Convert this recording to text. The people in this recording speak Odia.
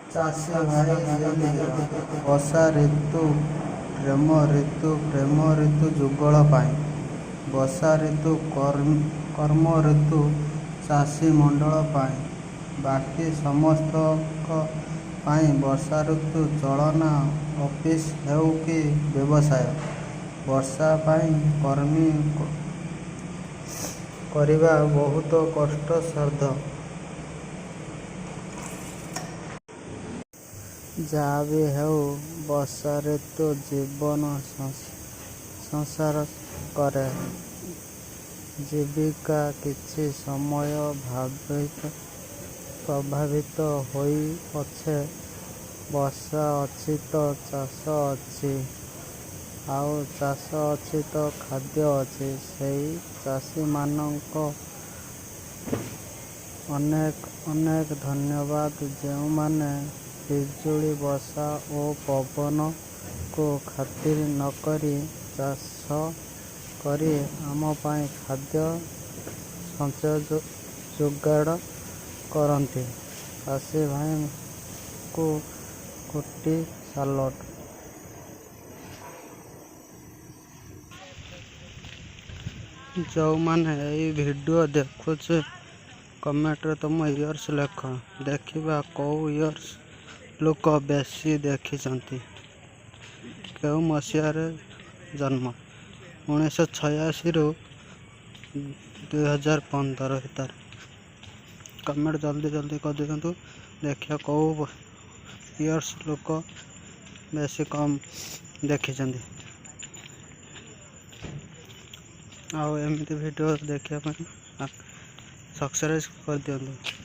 ଚାଷୀ ଭାଇ ବର୍ଷା ଋତୁ ପ୍ରେମ ଋତୁ ଯୁଗଳ ପାଇଁ। ବର୍ଷା ଋତୁ କର୍ମ ଋତୁ ଚାଷୀ ମଣ୍ଡଳ ପାଇଁ। ବାକି ସମସ୍ତଙ୍କ ପାଇଁ ବର୍ଷା ଋତୁ ଚଳନା ଅଫିସ୍ ହେଉ କି ବ୍ୟବସାୟ। ବର୍ଷା ପାଇଁ କର୍ମୀ କରିବା ବହୁତ କଷ୍ଟସାଧ୍ୟ। ଯାହା ବି ହେଉ ବର୍ଷା ଋତୁ ଜୀବନ ସଂସାର କରେ। ଜୀବିକା କିଛି ସମୟ ପ୍ରଭାବିତ ହୋଇ ପଛେ ବର୍ଷା ଅଛି ତ ଚାଷ ଅଛି, ଆଉ ଚାଷ ଅଛି ତ ଖାଦ୍ୟ ଅଛି। ସେହି ଚାଷୀମାନଙ୍କୁ ଅନେକ ଅନେକ ଧନ୍ୟବାଦ ଯେଉଁମାନେ ବିଜୁଳି ବର୍ଷା ଓ ପବନକୁ ଖାତିର ନକରି ଚାଷ କରି ଆମ ପାଇଁ ଖାଦ୍ୟ ସଞ୍ଚୟ ଯୋଗାଡ଼ କରନ୍ତି। ଚାଷୀ ଭାଇଙ୍କୁ କୋଟି ସାଲୁଟ। ଯେଉଁମାନେ ଏହି ଭିଡ଼ିଓ ଦେଖୁଛ କମେଣ୍ଟରେ ତୁମ ଇୟର୍ସ ଲେଖ। ଦେଖିବା କେଉଁ ଇୟର୍ସ ଲୋକ ବେଶୀ ଦେଖିଛନ୍ତି। କେଉଁ ମସିହାରେ ଜନ୍ମ? 1986ରୁ 2015 ଭିତରେ। କମେଣ୍ଟ ଜଲ୍ଦି କରିଦିଅନ୍ତୁ। ଦେଖିବା କେଉଁ ଇୟର୍ସ ଲୋକ ବେଶୀ କମ୍ ଦେଖିଛନ୍ତି। ଆଉ ଏମିତି ଭିଡ଼ିଓ ଦେଖିବା ପାଇଁ ସବସ୍କ୍ରାଇବ୍ କରିଦିଅନ୍ତୁ।